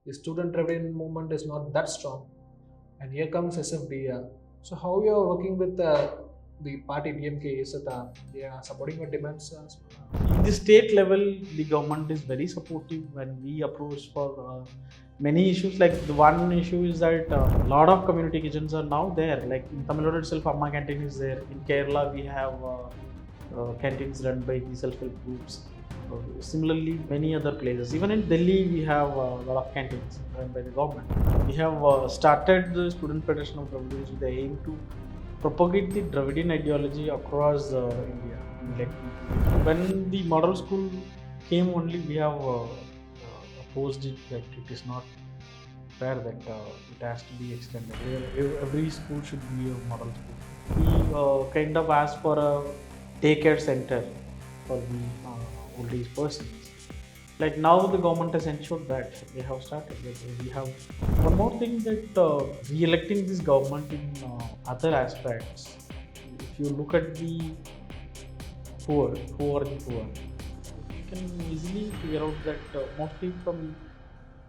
the student Dravidian movement is not that strong, and here comes SFD. So how you are working with the party DMK? Is it they are supporting your demands? In the state level, the government is very supportive when we approach for many issues. Like the one issue is that a lot of community kitchens are now there. Like in Tamil Nadu itself, Amma canteen is there. In Kerala, we have canteens run by the self-help groups. Similarly, many other places. Even in Delhi, we have a lot of canteens run by the government. We have started the Student Federation of Dravidians with the aim to propagate the Dravidian ideology across India. Like when the model school came, only we have opposed it that it is not fair that it has to be extended. Every school should be a model school. We kind of asked for a daycare center for the old age persons. Like now, the government has ensured that they have started. We have one more thing that re-electing this government in other aspects. If you look at the poor, who are the poor, you can easily figure out that mostly from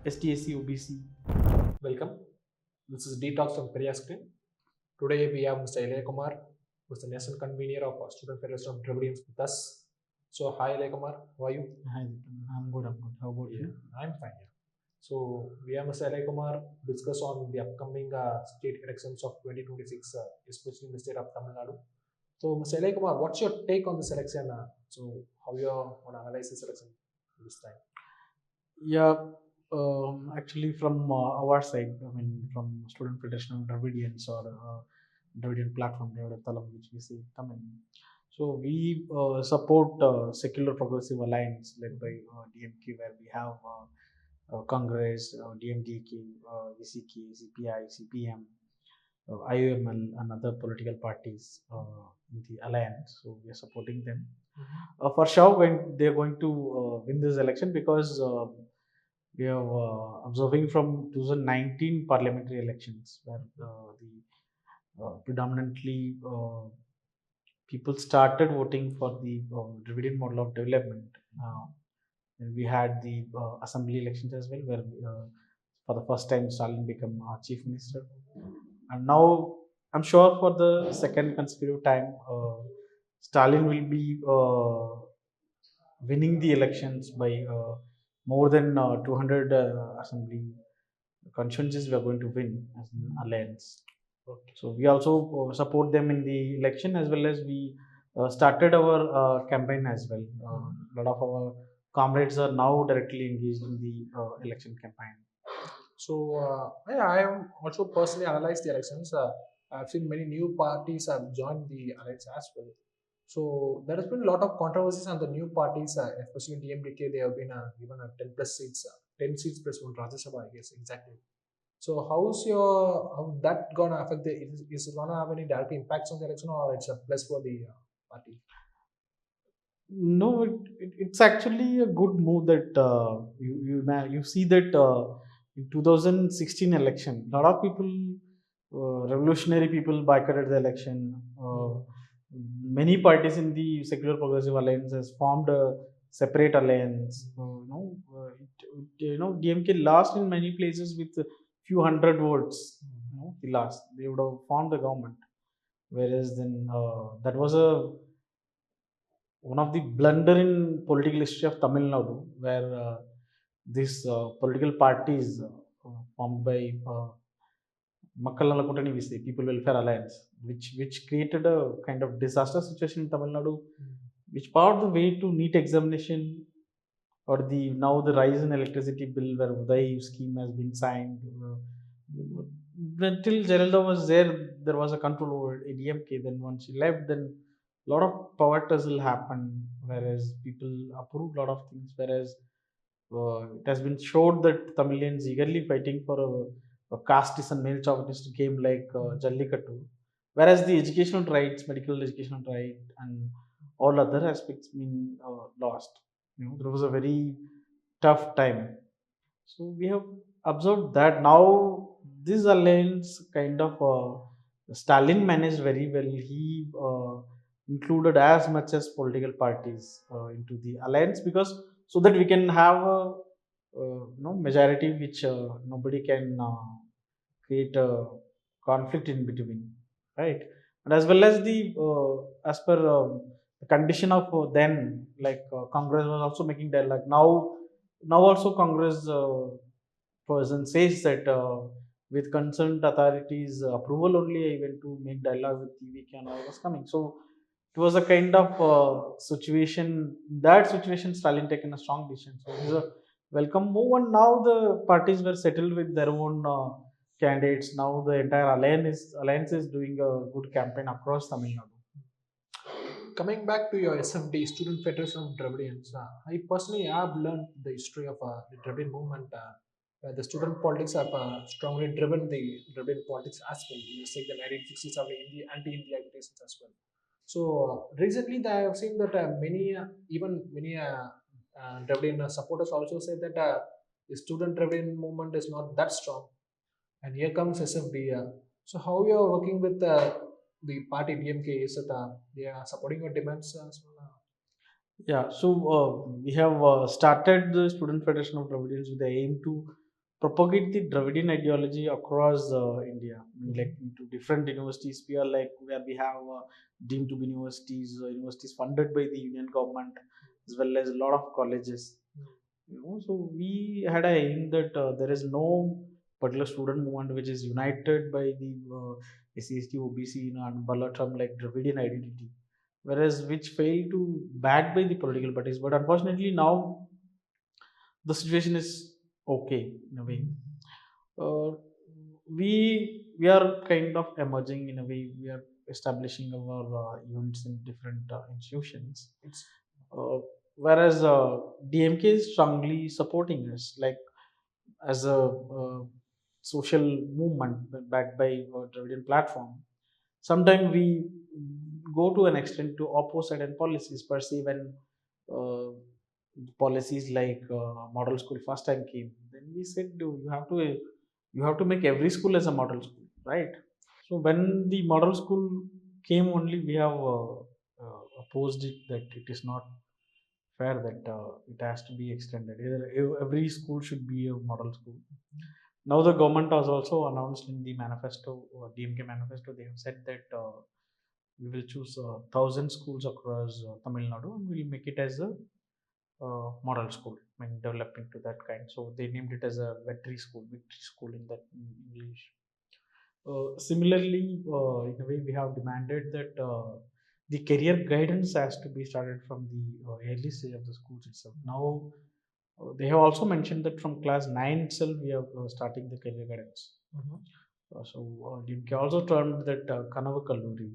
STSC, OBC. Welcome. This is Detox from Periyar Screen. Today we have Mr. Elaiyakumar, who is the national convener of Student Federation of Dravidians with us. So hi Elaiyakumar, how are you? Hi, I'm good. I'm good. How about you? I'm fine. Yeah. So we have Mr. Elaiyakumar discuss on the upcoming state elections of 2026, especially in the state of Tamil Nadu. So Mr. Elaiyakumar, what's your take on this election? So how you want to analyze this election this time? Yeah, actually, from our side, I mean, from Student Federation of Dravidians or Dravidian platform, Dravidian Talam, which we say Tamil. So we support secular progressive alliance led by DMK, where we have Congress, DMDK, VCK, CPI, CPM, IOML, and other political parties in the alliance. So we are supporting them. For sure, they are going to win this election because we are observing from 2019 parliamentary elections where the predominantly people started voting for the Dravidian model of development. And we had the assembly elections as well, where for the first time Stalin became chief minister. And now I'm sure for the second consecutive time, Stalin will be winning the elections by more than 200 assembly constituencies. We are going to win as an alliance. Okay. So we also support them in the election, as well as we started our campaign as well. A lot of our comrades are now directly engaged in the election campaign. So I have also personally analyzed the elections. I've seen many new parties have joined the alliance as well. So there has been a lot of controversies on the new parties, especially in DMDK. They have been given 10 plus seats, 10 seats plus one Rajya Sabha, I guess exactly. So how that gonna affect the? Is it gonna have any direct impacts on the election, or it's a plus for the party? No, it's actually a good move that you see that in 2016 election, a lot of people, revolutionary people, boycotted the election. Many parties in the secular progressive alliance has formed a separate alliance. DMK lost in many places with a few hundred votes. He lost. They would have formed the government, whereas then that was a one of the blunder in political history of Tamil Nadu, where these political parties formed by Makkalala Kutani, we say People Welfare Alliance, which created a kind of disaster situation in Tamil Nadu, which paved the way to NEET examination, or the now the rise in electricity bill, where Uday scheme has been signed. Until Geralda was there, there was a control over DMK. Then once she left, then a lot of power tussle happened, whereas people approved a lot of things, whereas it has been showed that Tamilians eagerly fighting for a casteist and male chauvinist game like Jallikattu, whereas the educational rights, medical educational right, and all other aspects been lost. There was a very tough time. So we have observed that now this alliance kind of Stalin managed very well. He included as much as political parties into the alliance, because so that we can have majority which nobody can create a conflict in between, right? And as well as as per the condition of then, like Congress was also making dialogue. Now also Congress person says that with concerned authorities approval only I went to make dialogue with TVK and all was coming. So it was a kind of situation. That situation, Stalin taken a strong decision. So it is a welcome move, and now the parties were settled with their own candidates. Now the entire alliance is doing a good campaign across Tamil Nadu. Coming back to your SFD, Student Federation of Dravidians, I personally have learned the history of the Dravidian movement, where the student politics have strongly driven the Dravidian politics as well. You say the 1960s of the anti-India agitations as well. So recently, I have seen that many Dravidian supporters also say that the student Dravidian movement is not that strong, and here comes SFD. So how you are working with the party DMK? Is it they are supporting your demands as well? Yeah, so we have started the Student Federation of Dravidians with the aim to propagate the Dravidian ideology across India, like into different universities. We are like where we have deemed to be universities funded by the union government, as well as a lot of colleges. So we had a aim that there is no particular student movement which is united by the SC, OBC in an umbrella term like Dravidian identity, whereas which fail to backed by the political parties. But unfortunately now the situation is okay in a way. uh, we are kind of emerging in a way. We are establishing our units in different institutions. uh, Whereas DMK is strongly supporting us, like as a social movement backed by Dravidian platform. Sometimes we go to an extent to opposite and policies per se when uh, policies like model school first time came. Then we said, you have to make every school as a model school, right? So when the model school came, only we have opposed it, that it is not fair, that it has to be extended. Every school should be a model school. Now the government has also announced in the manifesto, DMK manifesto, they have said that we will choose 1,000 schools across Tamil Nadu and we'll make it as a model school. I mean, developing to that kind. So they named it as a victory school in that in English. Similarly, in a way, we have demanded that the career guidance has to be started from the early stage of the schools itself. Now, they have also mentioned that from class 9 itself, we are starting the career guidance. DMK also termed that Kanavu Kalluri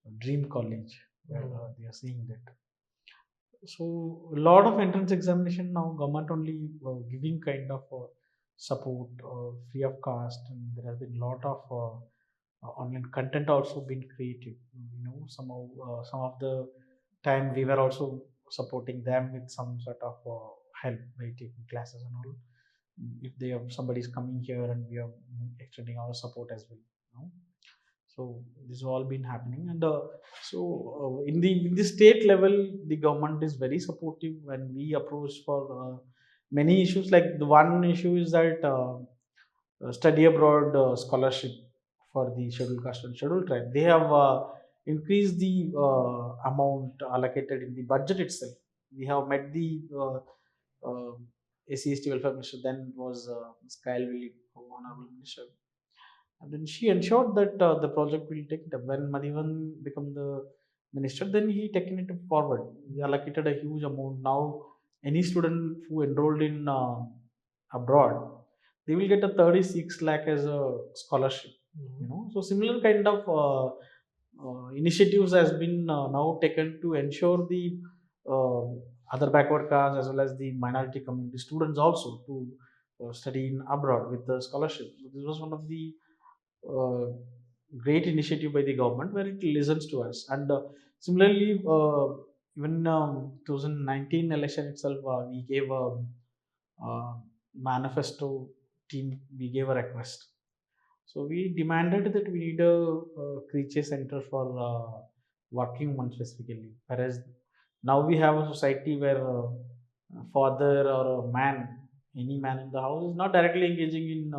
in Dream College, where they are seeing that. So a lot of entrance examination now government only giving kind of support free of cost, and there has been a lot of online content also been created. Some of the time we were also supporting them with some sort of help by taking classes and all. If they have somebody is coming here, and we are extending our support as well. So this has all been happening, and in the state level, the government is very supportive when we approach for many issues. Like the one issue is that study abroad scholarship for the scheduled caste and scheduled tribe. They have increased the amount allocated in the budget itself. We have met the uh, ACST welfare minister, then was Ms. Kyle Willie, honorable minister, and then she ensured that the project will take it up. When Madhivan became the minister, then he taken it forward. He allocated a huge amount. Now, any student who enrolled in abroad, they will get a 36 lakh as a scholarship. So similar kind of initiatives has been now taken to ensure the uh, other backward caste as well as the minority community students also to study in abroad with the scholarship. So this was one of the uh, great initiative by the government where it listens to us. And similarly, even 2019 election itself, we gave a manifesto team, we gave a request. So we demanded that we need a creature center for working women specifically. Whereas now we have a society where father or a man, any man in the house, is not directly engaging in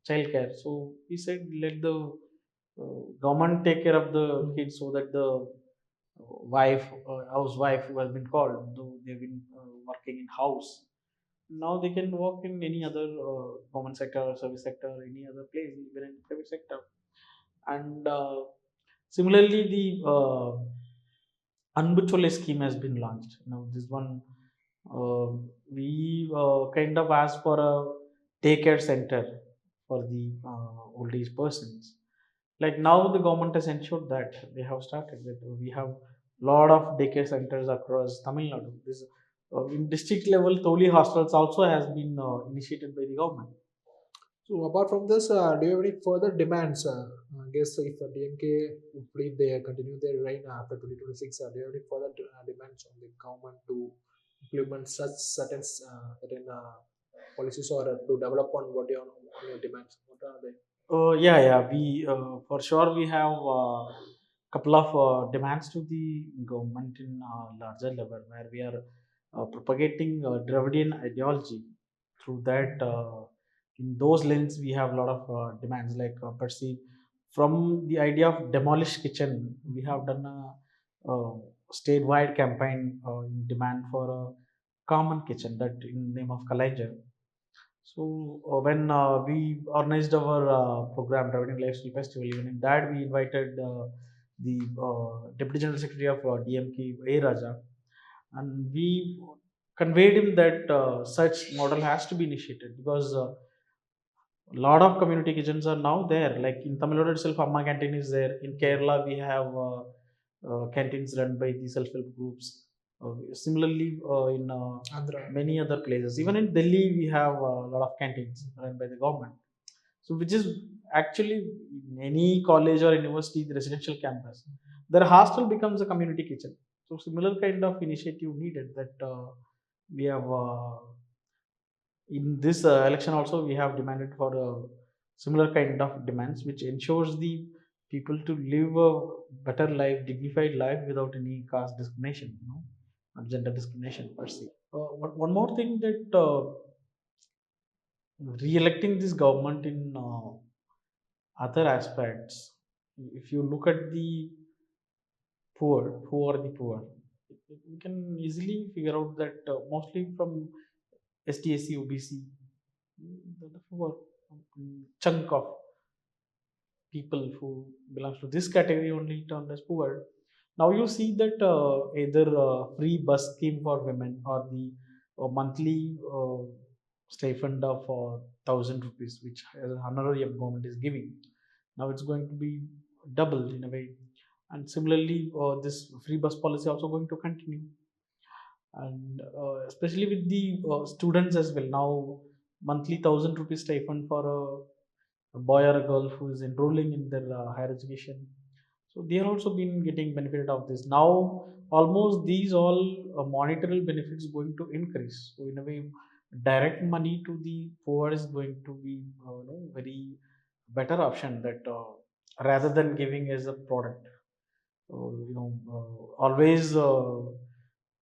childcare. So we said let the government take care of the kids so that the wife, housewife who has been called, though they've been working in house, now they can work in any other government sector or service sector, or any other place, even in private sector. And similarly, the Anbuchole scheme has been launched. Now, this one, uh, we kind of asked for a daycare center for the old age persons. Like now, the government has ensured that they have started that we have lot of daycare centers across Tamil Nadu. This in district level, Toli hostels also has been initiated by the government. So apart from this, do you have any further demands? I guess if DMK believe they continue their reign after 2026, do you have any further demands on the government to implement such certain policies or to develop on what on your demands? What are they? Yeah, yeah. We for sure we have couple of demands to the government in larger level, where we are propagating Dravidian ideology. Through that, in those lanes, we have a lot of demands. Like perceive from the idea of demolished kitchen, we have done a statewide campaign in demand for a common kitchen, that in name of Kalaija. So when we organized our program, Dravidian Lifestyle Festival, even in that we invited the Deputy General Secretary of DMK, A. Raja, and we conveyed him that such model has to be initiated, because a lot of community kitchens are now there. Like in Tamil Nadu itself, Amma Canteen is there. In Kerala, we have canteens run by the self-help groups. Similarly, in Andhra. many other places, even in Delhi, we have a lot of canteens run by the government. So, which is actually in any college or university, the residential campus, their hostel becomes a community kitchen. So, similar kind of initiative needed, that we have. In this election also we have demanded for a similar kind of demands, which ensures the people to live a better life, dignified life, without any caste discrimination, or gender discrimination per se. One more thing, that re-electing this government in other aspects, if you look at the poor, who are the poor, we can easily figure out that mostly from STSC, OBC, the poor chunk of people who belongs to this category only termed as poor. Now you see that either free bus scheme for women, or the monthly stipend of 1,000 rupees, which honorarium government is giving. Now it's going to be doubled in a way, and similarly, this free bus policy also going to continue, and especially with the students as well. Now monthly 1,000 rupees stipend for a boy or a girl who is enrolling in their higher education. So they are also been getting benefited of this. Now almost these all monetary benefits going to increase. So in a way, direct money to the poor is going to be very better option, that rather than giving as a product. Always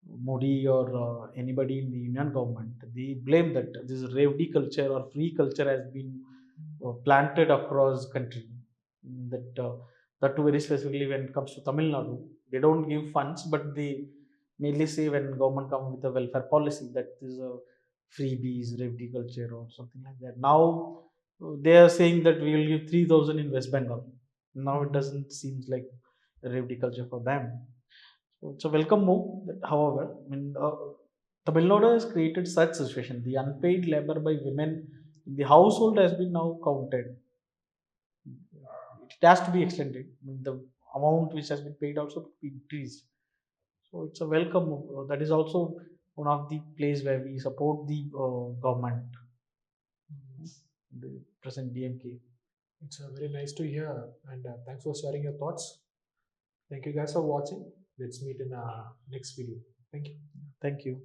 Modi or anybody in the Union government, they blame that this Revdi culture or free culture has been planted across country. That that too very specifically when it comes to Tamil Nadu, they don't give funds, but they mainly say when government come with a welfare policy, that is a freebies, Revdi culture or something like that. Now they are saying that we will give 3,000 in West Bengal. Now it doesn't seems like Revdi culture for them. So it's a welcome move. However, I mean, Tamil Nadu has created such situation. The unpaid labor by women in the household has been now counted. It has to be extended. I mean, the amount which has been paid also to be increased. So it's a welcome move. That is also one of the place where we support the government, the present DMK. It's very nice to hear, and thanks for sharing your thoughts. Thank you guys for watching. Let's meet in next video. Thank you. Thank you.